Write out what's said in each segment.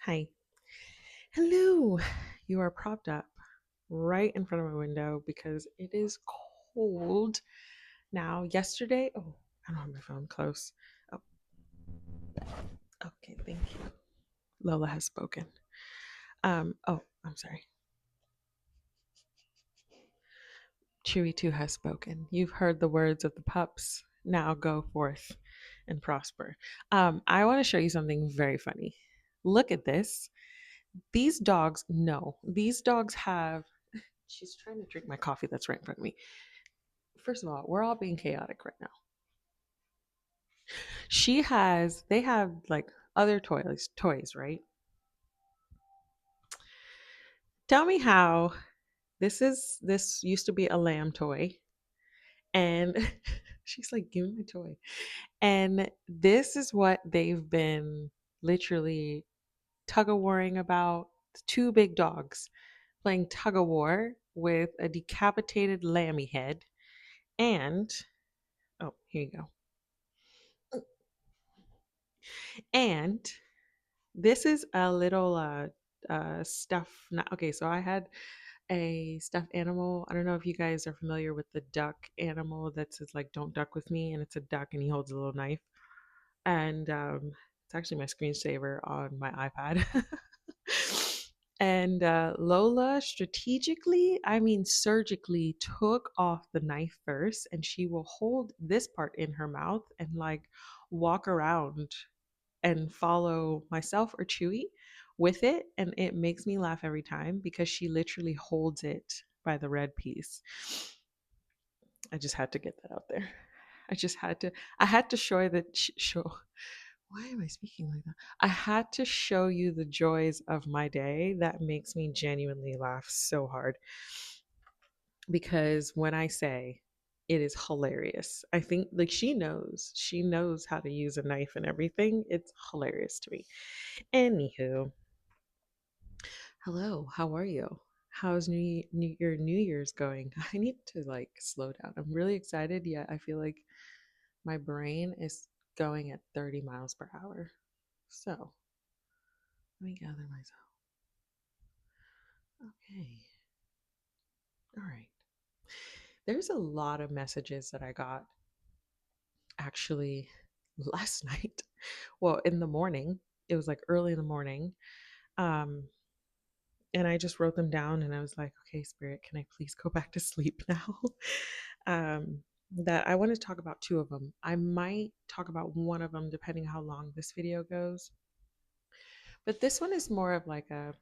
Hi. Hello. You are propped up right in front of my window because it is cold now. Yesterday, I don't have my phone close. Oh, okay, thank you. Lola has spoken. I'm sorry. Chewy too has spoken. You've heard the words of the pups. Now go forth and prosper. I want to show you something very funny. Look at this. These dogs, no, these dogs have. She's trying to drink my coffee that's right in front of me. First of all, we're all being chaotic right now. They have like other toys, right? Tell me how this used to be a lamb toy, and she's like, give me my toy. And this is what they've been literally tug of warring about. Two big dogs playing tug of war with a decapitated lammy head. And oh, here you go. And this is a little stuff. Not, okay, so I had a stuffed animal. I don't know if you guys are familiar with the duck animal that says like "Don't duck with me," and it's a duck and he holds a little knife. And it's actually my screensaver on my iPad. And Lola strategically, I mean surgically, took off the knife first, and she will hold this part in her mouth and like walk around and follow myself or Chewy with it. And it makes me laugh every time because she literally holds it by the red piece. I just had to get that out there. I had to show that, show, why am I speaking like that? I had to show you the joys of my day that makes me genuinely laugh so hard because when I say it is hilarious, I think like she knows how to use a knife and everything. It's hilarious to me. Anywho, hello, how are you? How's your New Year's going? I need to like slow down. I'm really excited, yet I feel like my brain is going at 30 miles per hour. So let me gather myself. Okay. All right. There's a lot of messages that I got actually last night. Well, in the morning. It was like early in the morning. Um, and I just wrote them down and I was like, okay, spirit, can I please go back to sleep now? um, that I want to talk about two of them. I might talk about one of them depending how long this video goes. But this one is more of like a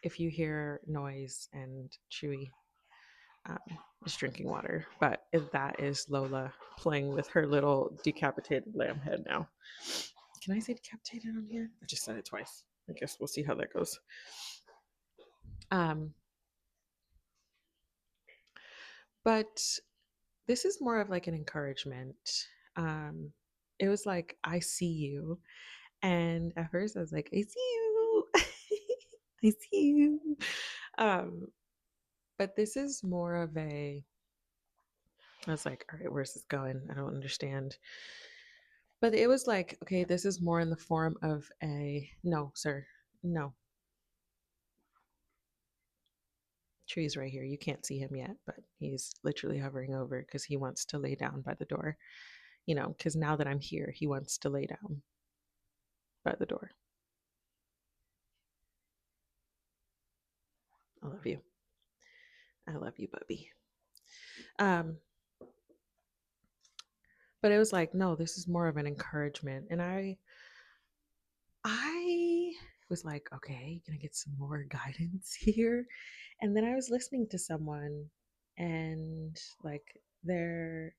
if you hear noise and Chewy um, is drinking water. But if that is Lola playing with her little decapitated lamb head now. Can I say decapitated on here? I just said it twice. I guess we'll see how that goes. Um, but this is more of like an encouragement. Um, it was like, I see you. And at first I was like, I see you. I see you. Um, but this is more of a, I was like, all right, where's this going? I don't understand. But it was like, okay, this is more in the form of a no, sir. No. Tree's right here. You can't see him yet, but he's literally hovering over because he wants to lay down by the door. You know, because now that I'm here, he wants to lay down by the door. I love you. I love you, Bubby. Um, but it was like, no, this is more of an encouragement. And I was like, okay, can I get some more guidance here? And then I was listening to someone and like their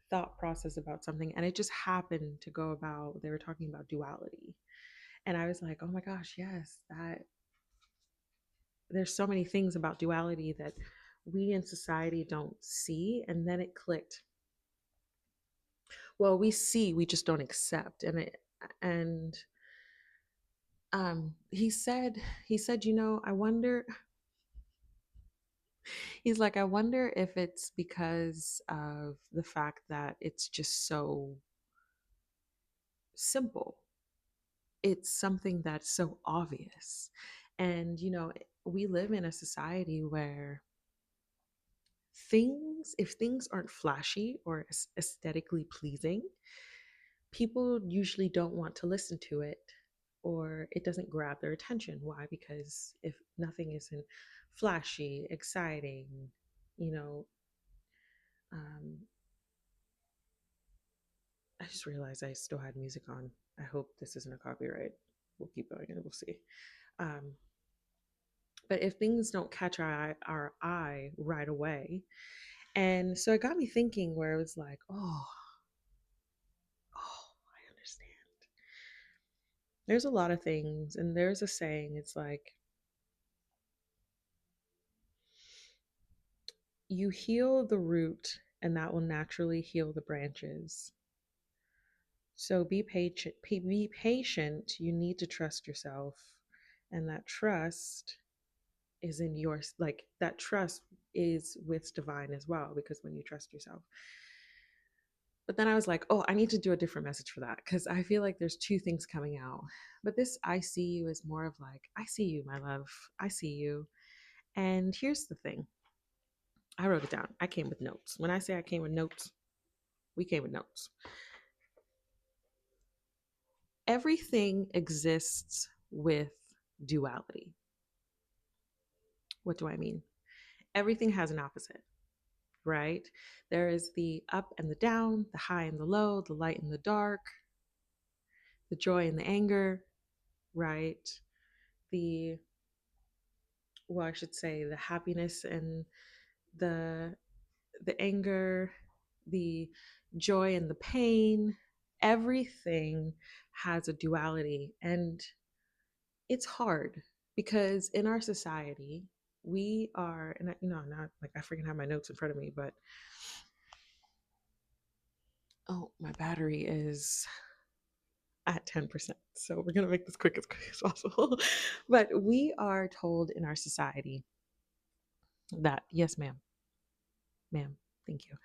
thought process about something and it just happened to go about they were talking about duality. And I was like, oh my gosh, yes, that there's so many things about duality that we in society don't see. And then it clicked. Well, we see, we just don't accept. And he said, I wonder, he's like, I wonder if it's because of the fact that it's just simple. It's something that's so obvious. And, we live in a society where if things aren't flashy or aesthetically pleasing, people usually don't want to listen to it, or it doesn't grab their attention. Why? Because if nothing isn't flashy, exciting, you know, um, I just realized I still had music on. I hope this isn't a copyright. We'll keep going and we'll see. Um, but if things don't catch our eye right away, and so it got me thinking, where it was like, I understand. There's a lot of things, and there's a saying. It's like, you heal the root, and that will naturally heal the branches. So be patient. Be patient. You need to trust yourself, and that trust is in your, like, that trust is with divine as well, because when you trust yourself. But then I was like, oh, I need to do a different message for that, because I feel like there's two things coming out. But this I see you is more of like, I see you, my love. I see you. And here's the thing, I wrote it down. I came with notes. When I say I came with notes, we came with notes. Everything exists with duality. What do I mean? Everything has an opposite, right? There is the up and the down, the high and the low, the light and the dark, the joy and the anger, right? The, well, I should say the happiness and the the anger, the joy and the pain. Everything has a duality, and it's hard because in our society we are, and not like I freaking have my notes in front of me, but oh, my battery is at 10%, so we're going to make this quick as possible. But we are told in our society that, yes ma'am, thank you,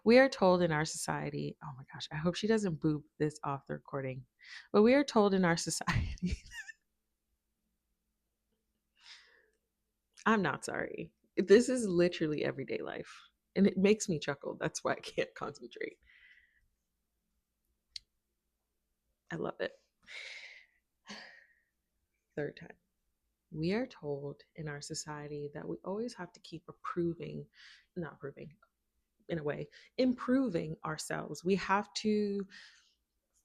we are told in our society, oh my gosh, I hope she doesn't boop this off the recording, but we are told in our society, I'm not sorry, this is literally everyday life, and it makes me chuckle. That's why I can't concentrate. I love it. Third time. We are told in our society that we always have to keep approving, not approving, in a way, improving ourselves. We have to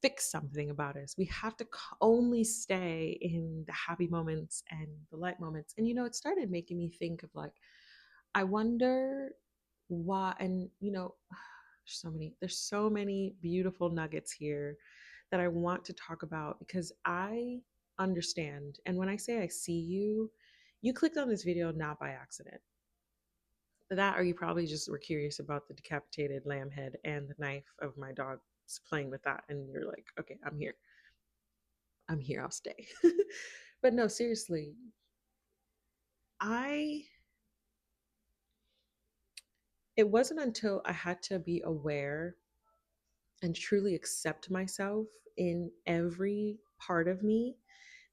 fix something about us. We have to only stay in the happy moments and the light moments. And, it started making me think of like, I wonder why, and, there's so many beautiful nuggets here that I want to talk about, because I understand. And when I say I see you, you clicked on this video not by accident. That, or you probably just were curious about the decapitated lamb head and the knife of my dog playing with that. And you're like, okay, I'm here. I'm here. I'll stay. But no, seriously, I, it wasn't until I had to be aware and truly accept myself in every part of me,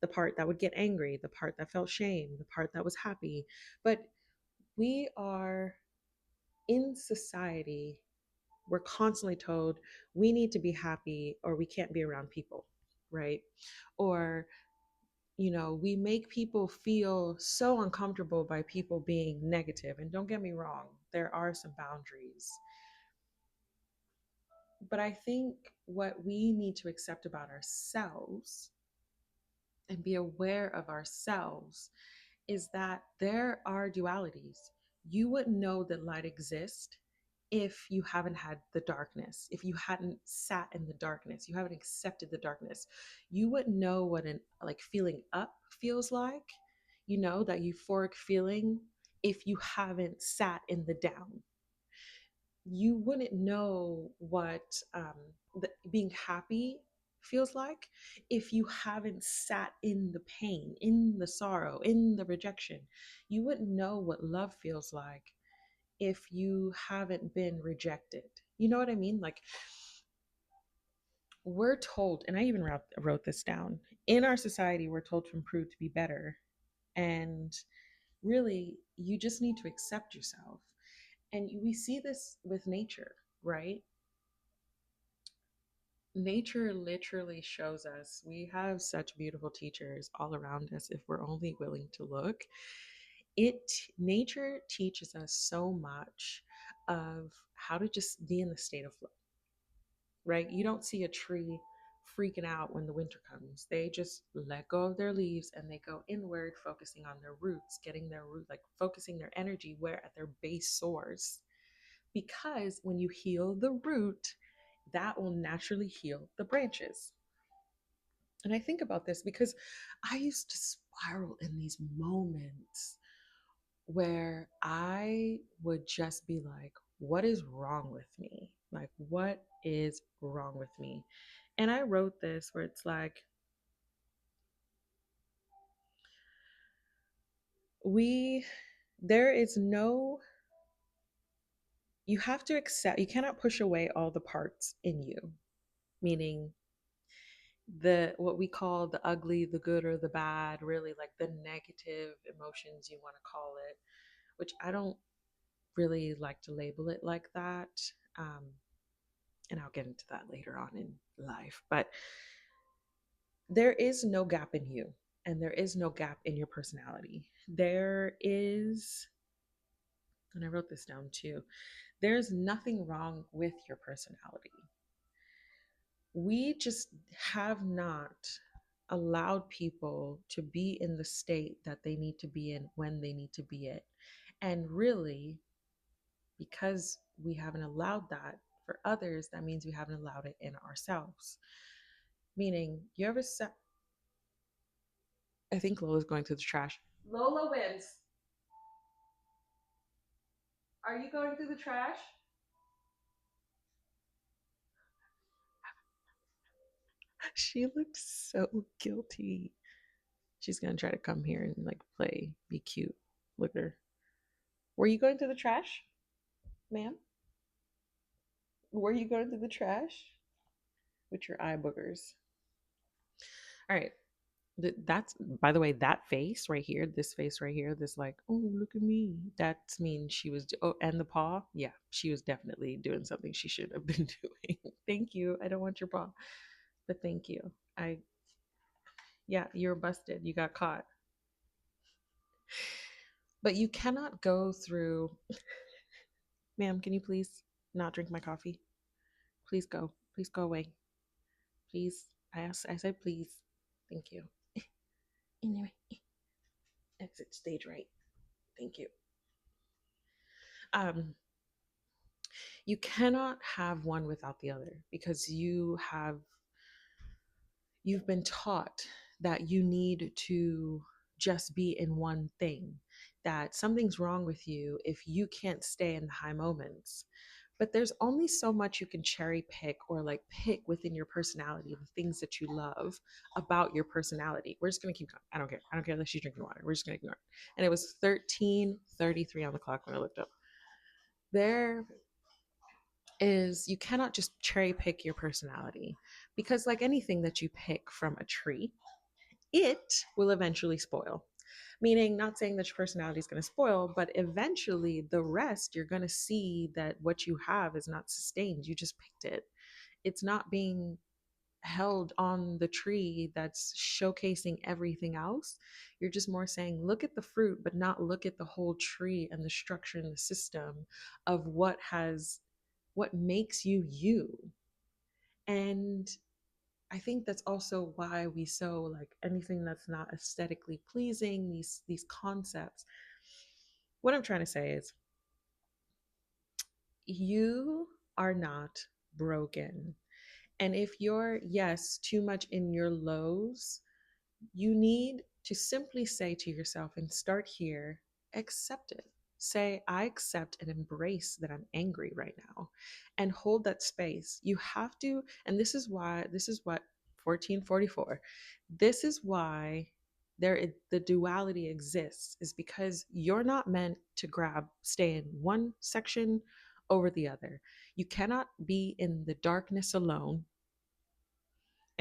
the part that would get angry, the part that felt shame, the part that was happy. But we are in society, we're constantly told we need to be happy or we can't be around people, right? Or, we make people feel so uncomfortable by people being negative. And don't get me wrong, there are some boundaries. But I think what we need to accept about ourselves and be aware of ourselves is that there are dualities. You wouldn't know that light exists if you haven't had the darkness, if you hadn't sat in the darkness, you haven't accepted the darkness. You wouldn't know what an like feeling up feels like, that euphoric feeling, if you haven't sat in the down. You wouldn't know what being happy feels like if you haven't sat in the pain, in the sorrow, in the rejection. You wouldn't know what love feels like if you haven't been rejected. You know what I mean? Like, we're told, and I even wrote this down, in our society, we're told to improve to be better. And really, you just need to accept yourself. And we see this with nature, right? Nature literally shows us. We have such beautiful teachers all around us if we're only willing to look. It Nature teaches us so much of how to just be in the state of flow, right? You don't see a tree freaking out when the winter comes. They just let go of their leaves and they go inward, focusing on their roots, getting their root, like focusing their energy where at their base source. Because when you heal the root, that will naturally heal the branches. And I think about this because I used to spiral in these moments where I would just be like, what is wrong with me? Like, what is wrong with me? And I wrote this where it's like, we, there is no, you have to accept, you cannot push away all the parts in you, meaning what we call the ugly, the good, or the bad, really like the negative emotions, you want to call it, which I don't really like to label it like that. Um, and I'll get into that later on in life. But there is no gap in you, and there is no gap in your personality. There is, and I wrote this down too, there's nothing wrong with your personality. We just have not allowed people to be in the state that they need to be in when they need to be it. And really, because we haven't allowed that for others, that means we haven't allowed it in ourselves. Meaning, you ever said, I think Lola's going through the trash. Lola wins. Are you going through the trash? She looks so guilty. She's gonna try to come here and like play, be cute. Look at her. Were you going through the trash, ma'am? Were you going through the trash with your eye boogers? All right. That's, by the way, that face right here, this face right here, this like, oh, look at me. That means she was, oh, and the paw. Yeah, she was definitely doing something she should have been doing. Thank you. I don't want your paw, but thank you. Yeah, you're busted. You got caught. But you cannot go through, ma'am, can you please not drink my coffee? Please go. Please go away. Please. I said please. Thank you. Anyway, exit stage right. Thank you. Um, you cannot have one without the other because you've been taught that you need to just be in one thing, that something's wrong with you if you can't stay in the high moments. But there's only so much you can cherry pick or like pick within your personality, the things that you love about your personality. We're just gonna keep going. I don't care. I don't care that she's drinking water. We're just gonna ignore it. And it was 13:33 on the clock when I looked up. There is, you cannot just cherry pick your personality because like anything that you pick from a tree, it will eventually spoil. Meaning, not saying that your personality is going to spoil, but eventually the rest, you're going to see that what you have is not sustained. You just picked it. It's not being held on the tree that's showcasing everything else. You're just more saying, look at the fruit, but not look at the whole tree and the structure and the system of what makes you you. And I think that's also why we so like anything that's not aesthetically pleasing, these concepts. What I'm trying to say is you are not broken. And if you're, yes, too much in your lows, you need to simply say to yourself and start here, accept it. Say, I accept and embrace that I'm angry right now and hold that space. You have to, and this is what 1444, this is why the duality exists, is because you're not meant to stay in one section over the other. You cannot be in the darkness alone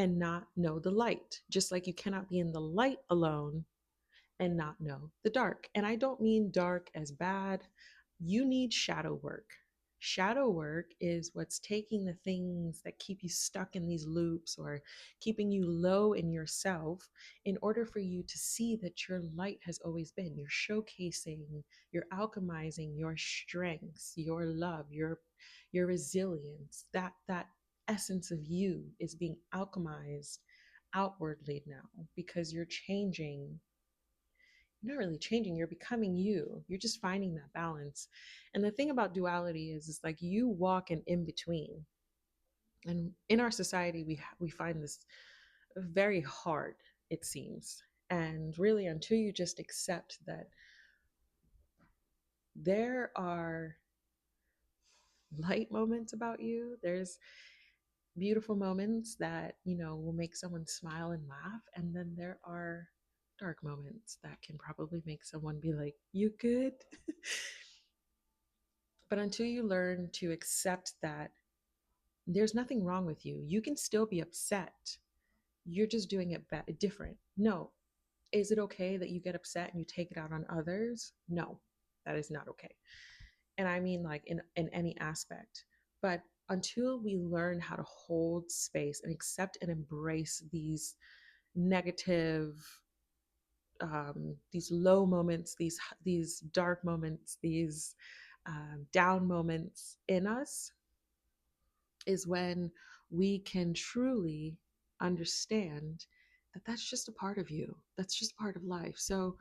and not know the light, just like you cannot be in the light alone and not know the dark. And I don't mean dark as bad. You need shadow work. Shadow work is what's taking the things that keep you stuck in these loops or keeping you low in yourself in order for you to see that your light has always been. You're showcasing, you're alchemizing your strengths, your love, your resilience. That essence of you is being alchemized outwardly now because you're changing. You're not really changing, you're becoming you. You're just finding that balance. And the thing about duality is it's like you walk an in between. And in our society we find this very hard, it seems. And really, until you just accept that there are light moments about you, there's beautiful moments that, will make someone smile and laugh, and then there are dark moments that can probably make someone be like, "You good?" But until you learn to accept that there's nothing wrong with you, you can still be upset. You're just doing it different. No. Is it okay that you get upset and you take it out on others? No, that is not okay. And I mean, like, in any aspect. But until we learn how to hold space and accept and embrace these negative, these low moments, these dark moments, these down moments in us, is when we can truly understand that that's just a part of you. That's just part of life. So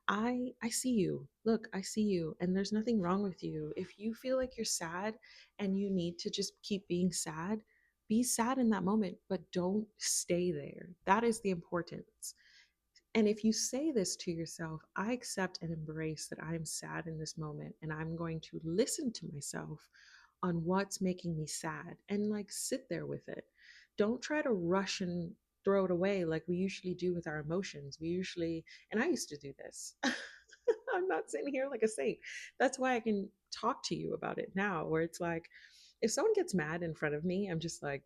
I see you. Look, I see you, and there's nothing wrong with you. If you feel like you're sad and you need to just keep being sad, be sad in that moment, but don't stay there. That is the importance. And if you say this to yourself, I accept and embrace that I'm sad in this moment, and I'm going to listen to myself on what's making me sad and like sit there with it. Don't try to rush and throw it away like we usually do with our emotions. And I used to do this. I'm not sitting here like a saint. That's why I can talk to you about it now, where it's like, if someone gets mad in front of me, I'm just like,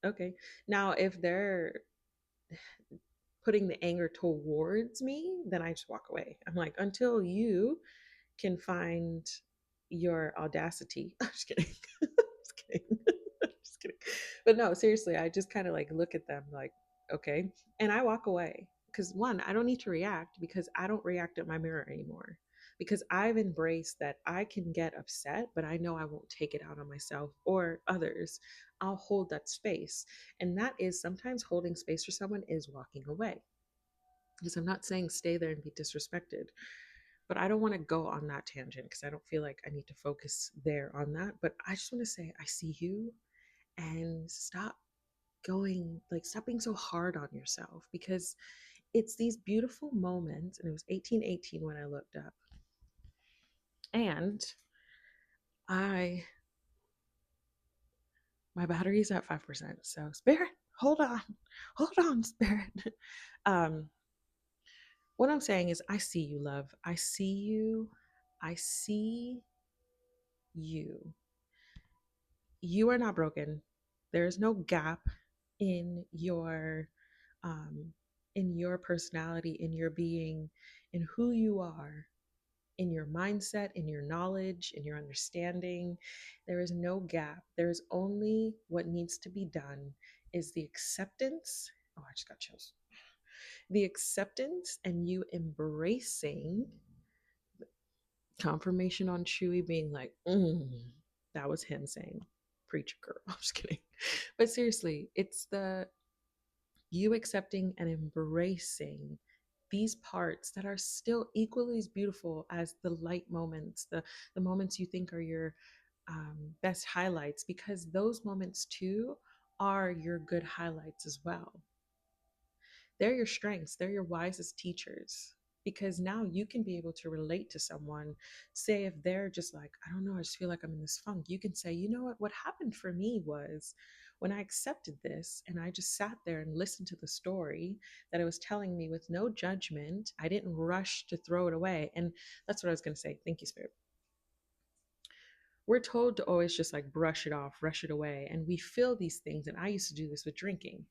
okay. Now, if they're putting the anger towards me, then I just walk away. I'm like, until you can find your audacity. I'm just kidding. Just kidding. Just kidding. But no, seriously, I just kind of like look at them like, okay. And I walk away because one, I don't need to react because I don't react at my mirror anymore. Because I've embraced that I can get upset, but I know I won't take it out on myself or others. I'll hold that space. And that is sometimes holding space for someone is walking away. Because I'm not saying stay there and be disrespected, but I don't want to go on that tangent because I don't feel like I need to focus there on that. But I just want to say, I see you, and stop being so hard on yourself, because it's these beautiful moments. And it was 1818 when I looked up. And I, my battery's at 5%. So, Spirit, hold on, Spirit. um, what I'm saying is, I see you, love. I see you. I see you. You are not broken. There is no gap in your um, personality, in your being, in who you are, in your mindset, in your knowledge, in your understanding. There is no gap. There is only what needs to be done is the acceptance. Oh, I just got chills. The acceptance and you embracing confirmation on Chewy being like, that was him saying, preacher girl. I'm just kidding. But seriously, it's the you accepting and embracing these parts that are still equally as beautiful as the light moments, the moments you think are your best highlights, because those moments too are your good highlights as well. They're your strengths, they're your wisest teachers, because now you can be able to relate to someone. Say if they're just like, I don't know, I just feel like I'm in this funk, you can say, you know what happened for me was when I accepted this and I just sat there and listened to the story that it was telling me with no judgment. I didn't rush to throw it away. And that's what I was going to say. Thank you, Spirit. we're told to always just like brush it off, rush it away. And we fill these things. And I used to do this with drinking.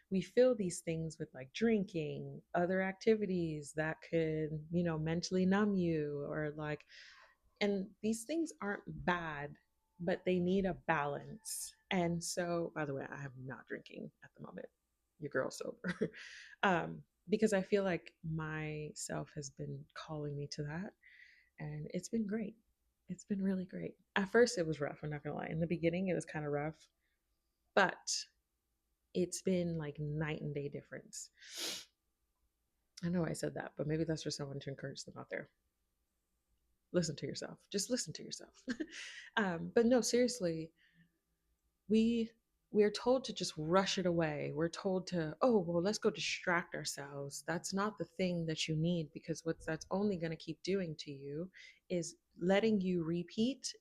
We fill these things with like drinking, other activities that could, mentally numb you or like, and these things aren't bad, but they need a balance. And so, by the way, I am not drinking at the moment. Your girl's sober. um, because I feel like myself has been calling me to that. And it's been great. It's been really great. At first, it was rough. I'm not going to lie. In the beginning, it was kind of rough, but it's been like night and day difference. I know I said that, but maybe that's for someone to encourage them out there. Listen to yourself. Just listen to yourself. But no, seriously, we we're told to just rush it away. We're told to, oh, well, let's go distract ourselves. That's not the thing that you need, because what that's only going to keep doing to you is letting you repeat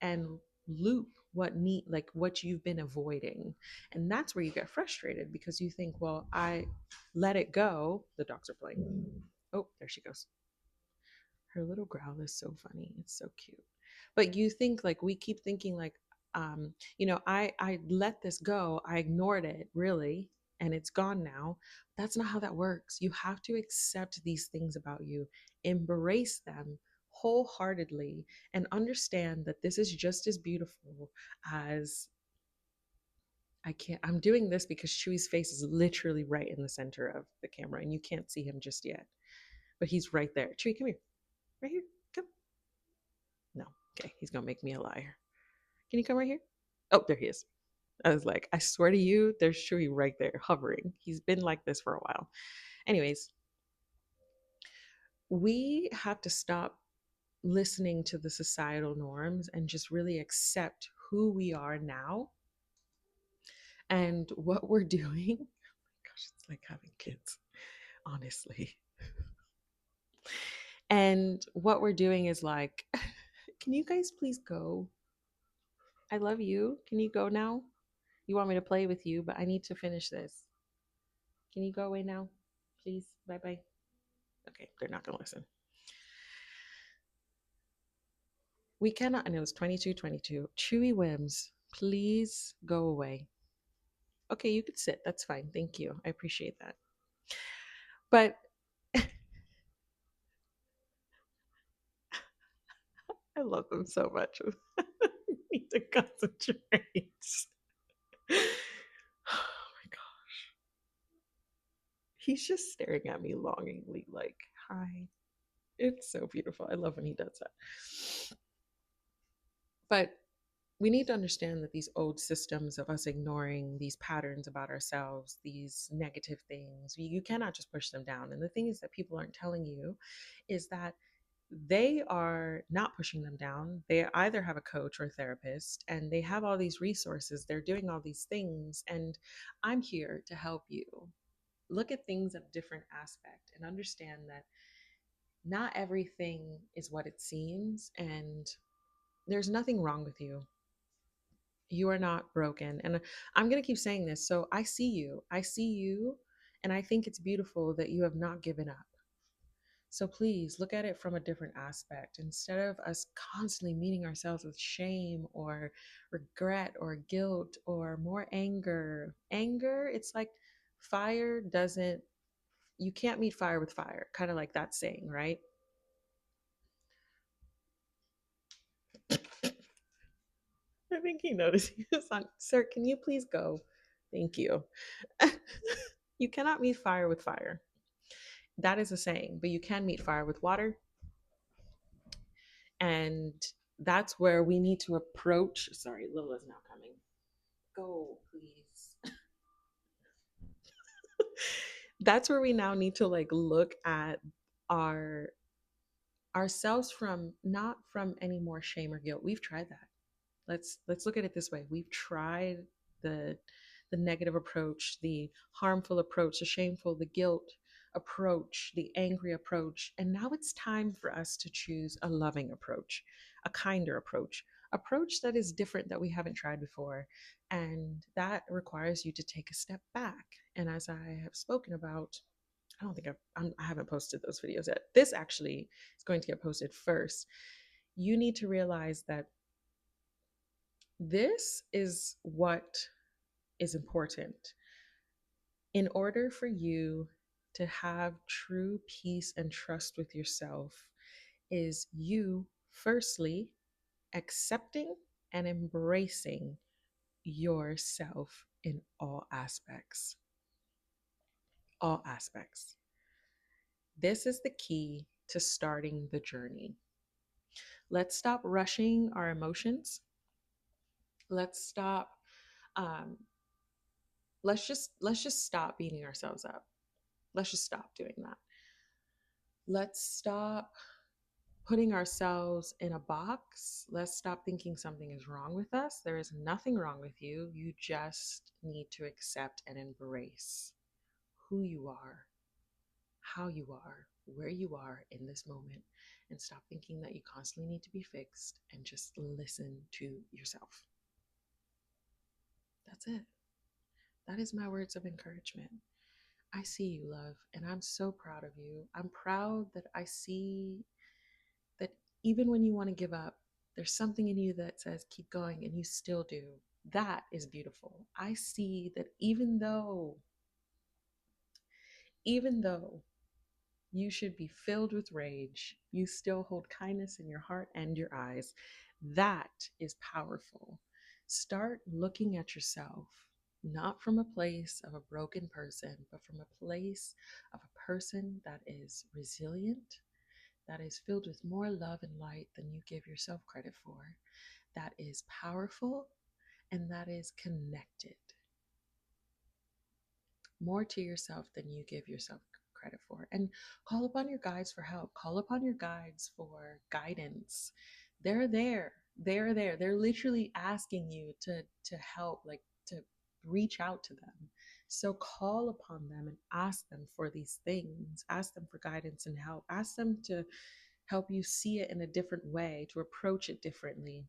and loop what you've been avoiding. And that's where you get frustrated, because you think, well, I let it go. The dogs are playing. Oh, there she goes. Her little growl is so funny. It's so cute. But you think, like, we keep thinking like, I let this go. I ignored it, really, and it's gone now. That's not how that works. You have to accept these things about you, embrace them wholeheartedly, and understand that this is just as beautiful as I'm doing this because Chewy's face is literally right in the center of the camera, and you can't see him just yet, but he's right there. Chewy, come here. Right here. Come. No. Okay. He's going to make me a liar. Can you come right here? Oh, there he is. I was like, I swear to you, there's Chewy right there hovering. He's been like this for a while. Anyways, we have to stop listening to the societal norms and just really accept who we are now and what we're doing. Oh my gosh, it's like having kids, honestly. And what we're doing is like, can you guys please go? I love you. Can you go now? You want me to play with you, but I need to finish this. Can you go away now? Please? Bye bye. Okay, they're not going to listen. We cannot, and it was 22:22. Chewy whims, please go away. Okay, you could sit. That's fine. Thank you. I appreciate that. But I love them so much. I need to concentrate. Oh my gosh. He's just staring at me longingly, like, hi. It's so beautiful. I love when he does that. But we need to understand that these old systems of us ignoring these patterns about ourselves, these negative things, you cannot just push them down. And the thing is that people aren't telling you is that they are not pushing them down. They either have a coach or a therapist, and they have all these resources. They're doing all these things. And I'm here to help you look at things of a different aspect and understand that not everything is what it seems. And there's nothing wrong with you. You are not broken. And I'm going to keep saying this. So I see you. I see you. And I think it's beautiful that you have not given up. So please look at it from a different aspect. Instead of us constantly meeting ourselves with shame or regret or guilt or more anger. Anger, it's like fire doesn't, you can't meet fire with fire. Kind of like that saying, right? I think he noticed he was on. Sir, can you please go? Thank you. You cannot meet fire with fire. That is a saying, but you can meet fire with water. And that's where we need to approach. Sorry, Lila's now coming. Go, please. That's where we now need to like look at our ourselves from not from any more shame or guilt. We've tried that. Let's look at it this way. We've tried the the negative approach, the harmful approach, the shameful, the guilt approach, the angry approach, and now it's time for us to choose a loving approach, a kinder approach that is different, that we haven't tried before, and that requires you to take a step back. And as I have spoken about, I don't think I haven't posted those videos yet. This actually is going to get posted first. You need to realize that This is what is important. In order for you to have true peace and trust with yourself, is you firstly accepting and embracing yourself in all aspects. All aspects. This is the key to starting the journey. Let's stop rushing our emotions. Let's stop um, let's just stop beating ourselves up. Let's just stop doing that. Let's stop putting ourselves in a box. Let's stop thinking something is wrong with us. There is nothing wrong with you. You just need to accept and embrace who you are, how you are, where you are in this moment, and stop thinking that you constantly need to be fixed and just listen to yourself. That's it. That is my words of encouragement. I see you, love, and I'm so proud of you. I'm proud that I see that even when you want to give up, there's something in you that says keep going, and you still do. That is beautiful. I see that even though you should be filled with rage, you still hold kindness in your heart and your eyes. That is powerful. Start looking at yourself not from a place of a broken person, but from a place of a person that is resilient, that is filled with more love and light than you give yourself credit for, that is powerful, and that is connected more to yourself than you give yourself credit for. And call upon your guides for help. Call upon your guides for guidance. They're there. They're there. They're literally asking you to help, like to reach out to them. So call upon them and ask them for these things. Ask them for guidance and help. Ask them to help you see it in a different way, to approach it differently.